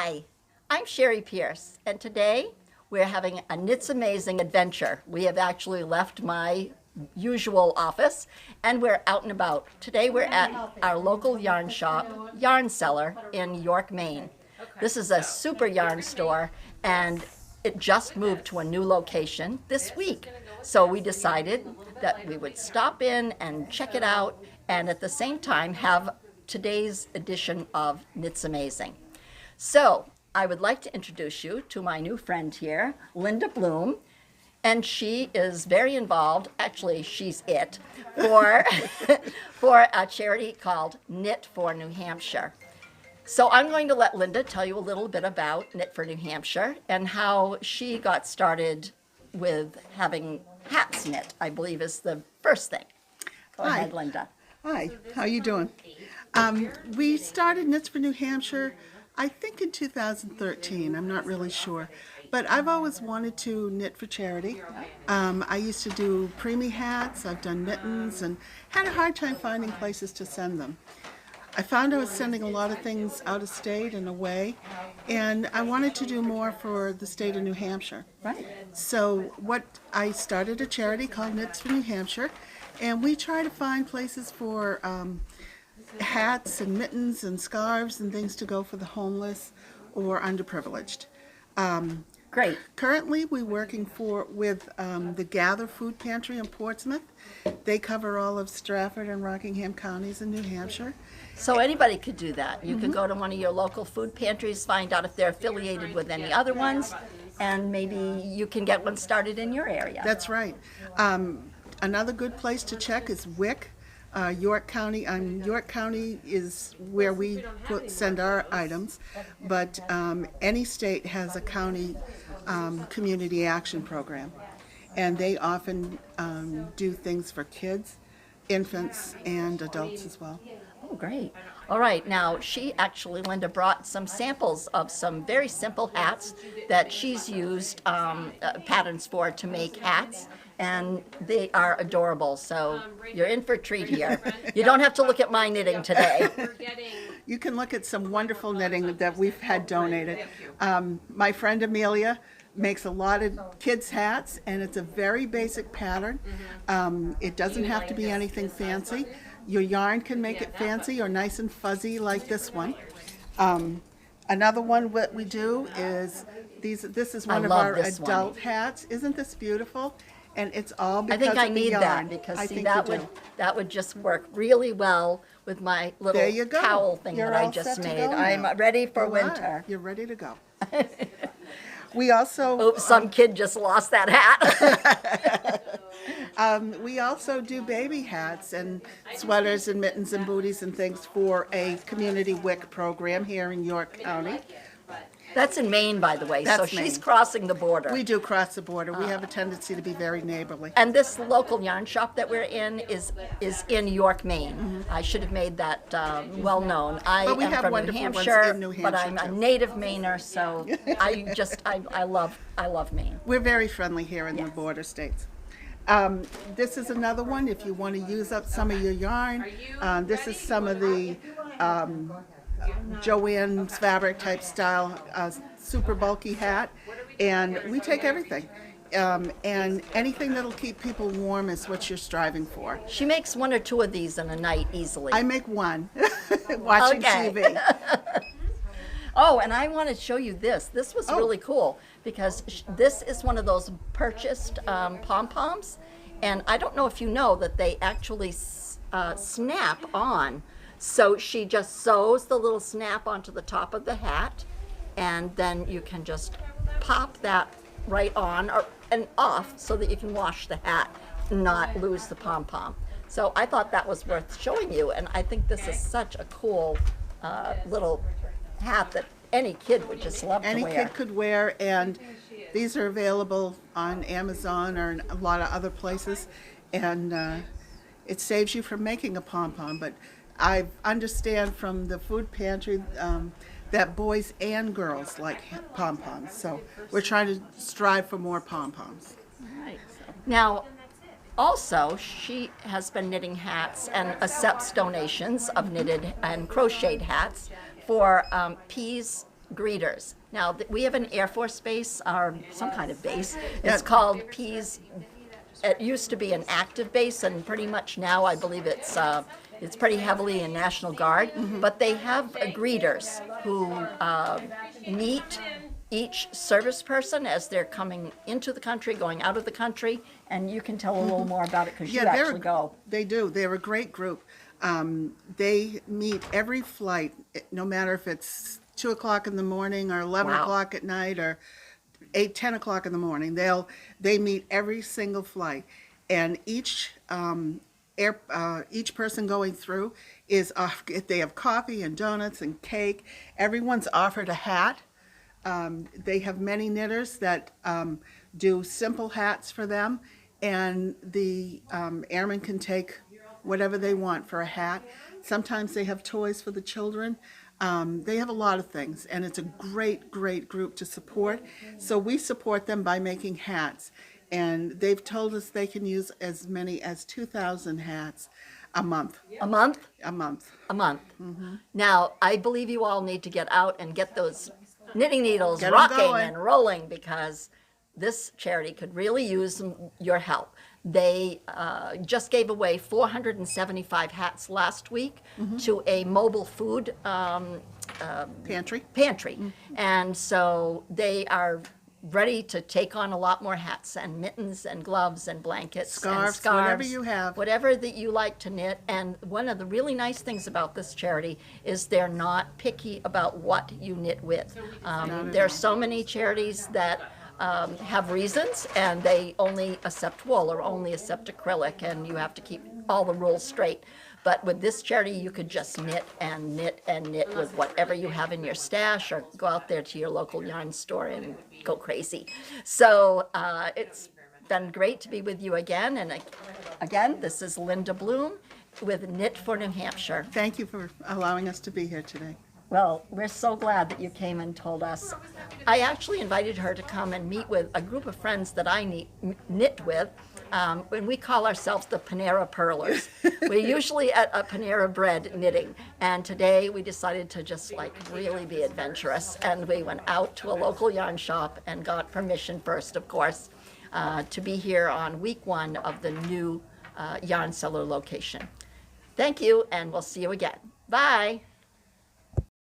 Hi, I'm Sherry Pierce, and today we're having a Knitsamazing adventure. We have actually left my usual office and we're out and about. Today we're at our local yarn shop, Yarn Cellar in York, Maine. This is a super yarn store and it just moved to a new location this week. So we decided that we would stop in and check it out and at the same time have today's edition of Knitsamazing. So I would like to introduce you to my new friend here, Linda Bloom, and she is very involved, actually she's it, for, for a charity called Knit for New Hampshire. So I'm going to let Linda tell you a little bit about Knit for New Hampshire and how she got started with having hats knit, I believe is the first thing. Go ahead, Linda. Hi, how you doing? We started Knits for New Hampshire, I think in 2013, I'm not really sure. But I've always wanted to knit for charity. I used to do preemie hats, I've done mittens, and had a hard time finding places to send them. I found I was sending a lot of things out of state and away, and I wanted to do more for the state of New Hampshire. Right. So I started a charity called Knits for New Hampshire, and we try to find places for hats and mittens and scarves and things to go for the homeless or underprivileged. Great. Currently, we're working with the Gather Food Pantry in Portsmouth. They cover all of Stratford and Rockingham counties in New Hampshire. So anybody could do that. You could go to one of your local food pantries, find out if they're affiliated with any other ones, and maybe you can get one started in your area. That's right. Another good place to check is WIC. York County. York County is where we send our items, but any state has a county community action program, and they often do things for kids, infants, and adults as well. Oh, great. All right. Now, Linda brought some samples of some very simple hats that she's used patterns for to make hats. And they are adorable, so you're in for a treat here. You don't have to look at my knitting today. You can look at some wonderful knitting that we've had donated. My friend Amelia makes a lot of kids' hats, and it's a very basic pattern. It doesn't have to be anything fancy. Your yarn can make it fancy or nice and fuzzy like this one. Another one what we do is this is one of our adult hats. Isn't this beautiful? And it's all because I think I need yarn. that because see that would just work really well with my little cowl thing that I just made. I'm ready for winter. You're ready to go. We also oops, some kid just lost that hat. We also do baby hats and sweaters and mittens and booties and things for a community WIC program here in York County. That's in Maine, by the way, That's so she's crossing the border. We do cross the border. We have a tendency to be very neighborly. And this local yarn shop that we're in is in York, Maine. Mm-hmm. I should have made that well known. I am from New Hampshire, but I'm a native Mainer, so I love Maine. We're very friendly here in the border states. This is another one if you want to use up some of your yarn. This is some of the Joann's fabric type style super bulky hat, and we take everything. And anything that'll keep people warm is what you're striving for. She makes one or two of these in a night easily. I make one, watching TV. Oh, and I want to show you this. This was really cool because this is one of those purchased pom-poms, and I don't know if you know that they actually snap on. So she just sews the little snap onto the top of the hat, and then you can just pop that right on and off so that you can wash the hat and not lose the pom-pom. So I thought that was worth showing you, and I think this is such a cool little hat that any kid would just love to wear. Any kid could wear, and these are available on Amazon or in a lot of other places, and it saves you from making a pom-pom. But I understand from the food pantry that boys and girls like pom-poms, so we're trying to strive for more pom-poms. Right. Now, also, she has been knitting hats and accepts donations of knitted and crocheted hats for Pease Greeters. Now, we have an Air Force base, or some kind of base. It's called Pease. It used to be an active base, and pretty much now I believe it's pretty heavily in National Guard. But they have greeters who meet each service person as they're coming into the country, going out of the country, and you can tell a little more about it because you actually go. They do. They're a great group. They meet every flight, no matter if it's 2 o'clock in the morning or 11 Wow. o'clock at night or 8, 10 o'clock in the morning. They meet every single flight, and each person going through is if they have coffee and donuts and cake. Everyone's offered a hat. They have many knitters that do simple hats for them, and the airmen can take whatever they want for a hat. Sometimes they have toys for the children. They have a lot of things, and it's a great, great group to support. So we support them by making hats, and they've told us they can use as many as 2,000 hats a month. A month? A month. A month. Now, I believe you all need to get out and get those knitting needles Get 'em rocking going. and rolling, because this charity could really use your help. They just gave away 475 hats last week to a mobile food Pantry. And so they are ready to take on a lot more hats and mittens and gloves and blankets and Scarves, scarves, whatever you have. whatever that you like to knit. And one of the really nice things about this charity is they're not picky about what you knit with. There are so many charities that have reasons, and they only accept wool or only accept acrylic, and you have to keep all the rules straight. But with this charity, you could just knit and knit and knit with whatever you have in your stash, or go out there to your local yarn store and go crazy. So it's been great to be with you again. And again, this is Linda Bloom with Knit for New Hampshire. Thank you for allowing us to be here today. Well, we're so glad that you came and told us. I actually invited her to come and meet with a group of friends that I knit with. And we call ourselves the Panera Pearlers. We're usually at a Panera Bread knitting. And today we decided to just really be adventurous. And we went out to a local yarn shop and got permission first, of course, to be here on week 1 of the new yarn seller location. Thank you, and we'll see you again. Bye.